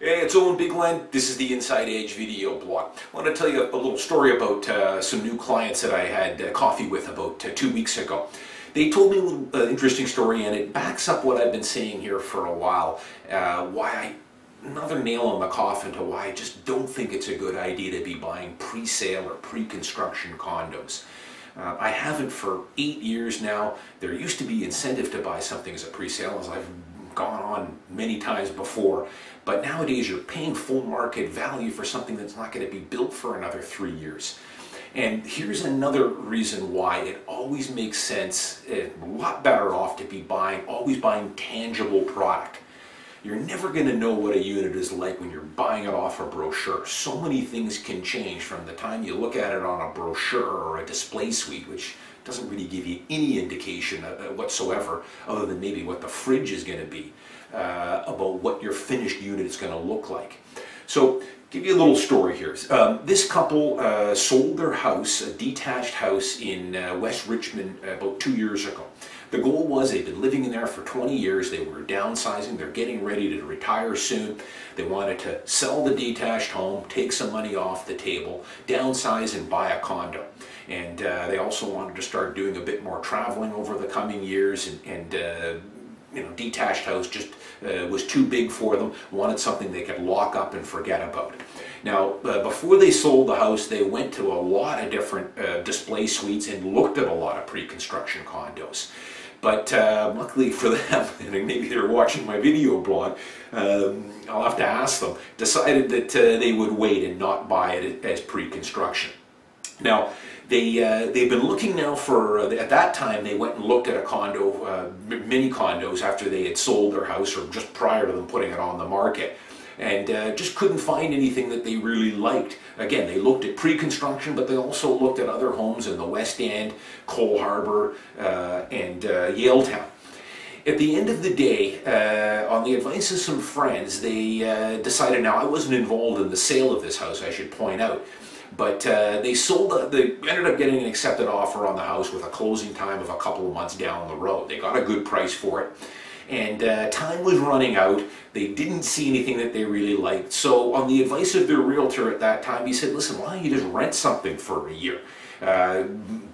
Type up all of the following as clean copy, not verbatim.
Hey, it's Owen Bigland. This is the Inside Edge video blog. I want to tell you a little story about some new clients that I had coffee with about 2 weeks ago. They told me a little interesting story, and it backs up what I've been saying here for a while. Another nail on the coffin to why I just don't think it's a good idea to be buying pre-sale or pre-construction condos. I haven't for 8 years now. There used to be incentive to buy something as a pre-sale, as I've gone on many times before, but nowadays you're paying full market value for something that's not going to be built for another 3 years. And here's another reason why it always makes sense, a lot better off to be always buying tangible product. You're never going to know what a unit is like when you're buying it off a brochure. So many things can change from the time you look at it on a brochure or a display suite, which doesn't really give you any indication whatsoever, other than maybe what the fridge is going to be, about what your finished unit is going to look like. So, give you a little story here. This couple sold their house, a detached house in West Richmond, about 2 years ago. The goal was they'd been living in there for 20 years, they were downsizing, they're getting ready to retire soon. They wanted to sell the detached home, take some money off the table, downsize and buy a condo. And they also wanted to start doing a bit more traveling over the coming years, and detached house just was too big for them, wanted something they could lock up and forget about. Now, before they sold the house, they went to a lot of different display suites and looked at a lot of pre-construction condos. But luckily for them, and maybe they're watching my video blog, I'll have to ask them, decided that they would wait and not buy it as pre-construction. Now, they've been looking now for, at that time they went and looked at a condo, mini condos, after they had sold their house or just prior to them putting it on the market, and just couldn't find anything that they really liked. Again, they looked at pre-construction, but they also looked at other homes in the West End, Cole Harbour, and Yaletown. At the end of the day, on the advice of some friends, they decided, now I wasn't involved in the sale of this house, I should point out, but they ended up getting an accepted offer on the house with a closing time of a couple of months down the road. They got a good price for it, and time was running out. They didn't see anything that they really liked. So on the advice of their realtor at that time, he said, listen, why don't you just rent something for a year?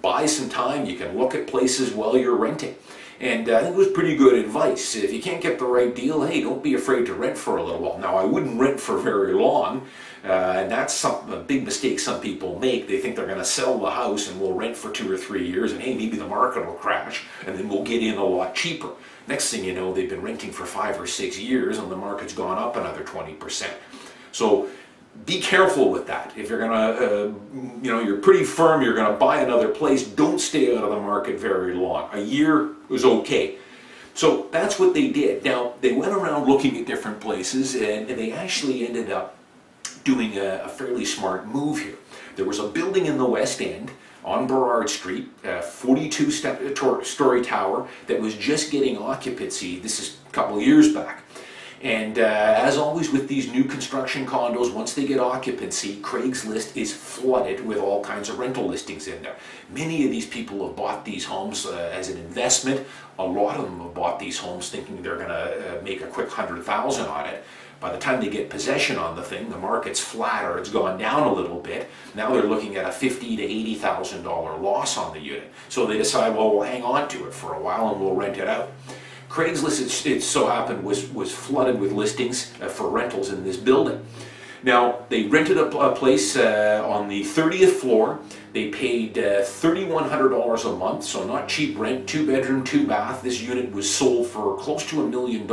Buy some time, you can look at places while you're renting. And I think it was pretty good advice. If you can't get the right deal, hey, don't be afraid to rent for a little while. Now, I wouldn't rent for very long, and that's a big mistake some people make. They think they're going to sell the house and we'll rent for 2 or 3 years, and hey, maybe the market will crash, and then we'll get in a lot cheaper. Next thing you know, they've been renting for 5 or 6 years, and the market's gone up another 20%. So be careful with that. If you're gonna, you're pretty firm, you're gonna buy another place, don't stay out of the market very long. A year was okay. So that's what they did. Now, they went around looking at different places, and they actually ended up doing a fairly smart move here. There was a building in the West End on Burrard Street, a 42-story tower that was just getting occupancy. This is a couple of years back. And as always with these new construction condos, once they get occupancy, Craigslist is flooded with all kinds of rental listings in there. Many of these people have bought these homes as an investment. A lot of them have bought these homes thinking they're going to make a quick $100,000 on it. By the time they get possession on the thing, the market's flat or it's gone down a little bit. Now they're looking at a $50,000 to $80,000 loss on the unit. So they decide, well, we'll hang on to it for a while and we'll rent it out. Craigslist, it so happened, was flooded with listings for rentals in this building. Now, they rented a place on the 30th floor. They paid $3,100 a month, so not cheap rent, 2-bedroom, 2-bath. This unit was sold for close to $1 million.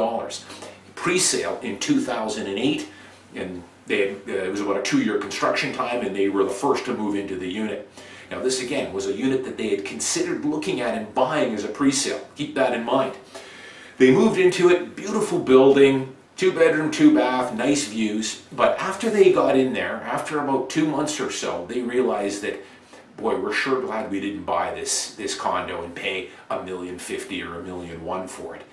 Pre-sale in 2008, and it was about a 2-year construction time, and they were the first to move into the unit. Now, this again was a unit that they had considered looking at and buying as a pre-sale. Keep that in mind. They moved into it, beautiful building, 2-bedroom, 2-bath, nice views, but after they got in there, after about 2 months or so, they realized that, boy, we're sure glad we didn't buy this condo and pay $1.05 million or $1.1 million for it.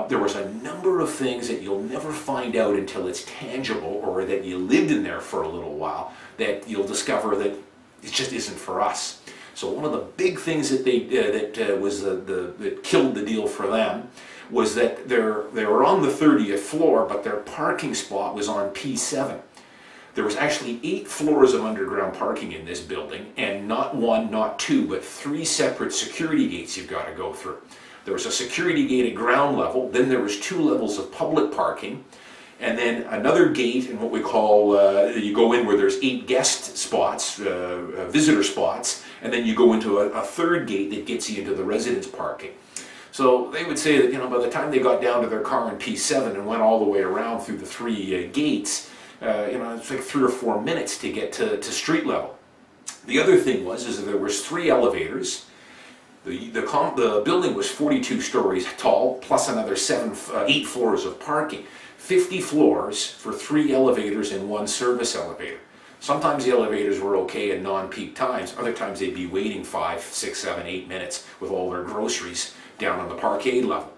There was a number of things that you'll never find out until it's tangible, or that you lived in there for a little while, that you'll discover that it just isn't for us. So one of the big things that that killed the deal for them was that they were on the 30th floor, but their parking spot was on P7. There was actually 8 floors of underground parking in this building, and not 1, not 2, but 3 separate security gates you've got to go through. There was a security gate at ground level, then there was 2 levels of public parking, and then another gate in what we call, you go in where there's 8 guest spots, visitor spots, and then you go into a third gate that gets you into the residence parking. So they would say that, you know, by the time they got down to their car in P7 and went all the way around through the 3 gates, you know, it's like 3 or 4 minutes to get to street level. The other thing is that there was 3 elevators. The building was 42 stories tall, plus another 8 floors of parking. 50 floors for 3 elevators and 1 service elevator. Sometimes the elevators were okay in non-peak times. Other times they'd be waiting 5, 6, 7, 8 minutes with all their groceries down on the parkade level.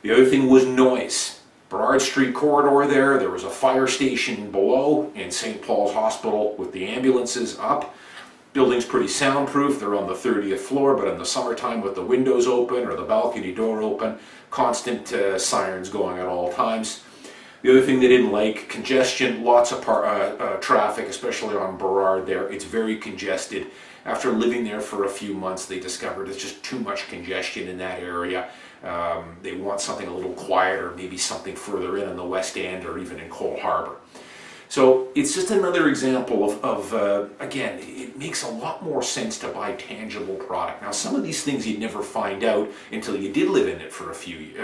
The other thing was noise. Burrard Street corridor there was a fire station below, and St. Paul's Hospital with the ambulances up. Building's pretty soundproof. They're on the 30th floor, but in the summertime with the windows open or the balcony door open, constant sirens going at all times. The other thing they didn't like, congestion, lots of traffic, especially on Burrard there. It's very congested. After living there for a few months, they discovered it's just too much congestion in that area. They want something a little quieter, maybe something further in the West End or even in Cole Harbour. So it's just another example of again, it makes a lot more sense to buy tangible product. Now, some of these things you'd never find out until you did live in it for a few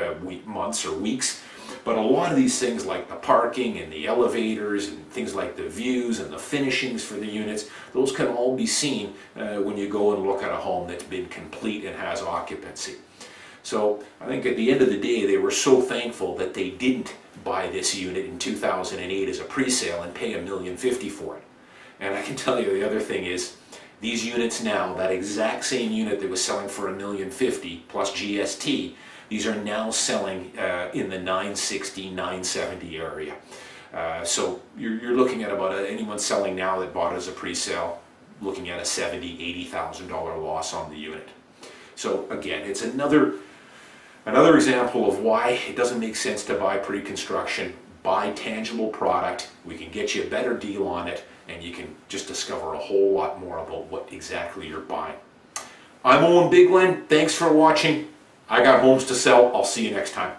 months or weeks. But a lot of these things like the parking and the elevators and things like the views and the finishings for the units, those can all be seen when you go and look at a home that's been complete and has occupancy. So I think at the end of the day, they were so thankful that they didn't buy this unit in 2008 as a pre-sale and pay $1.05 million for it. And I can tell you the other thing is, these units now, that exact same unit that was selling for $1.05 million plus GST, these are now selling in the $960,000, $970,000 area. So you're looking at about anyone selling now that bought it as a pre-sale, looking at a $70,000, $80,000 loss on the unit. So again, it's another example of why it doesn't make sense to buy pre-construction. Buy tangible product. We can get you a better deal on it, and you can just discover a whole lot more about what exactly you're buying. I'm Owen Bigland. Thanks for watching. I got homes to sell. I'll see you next time.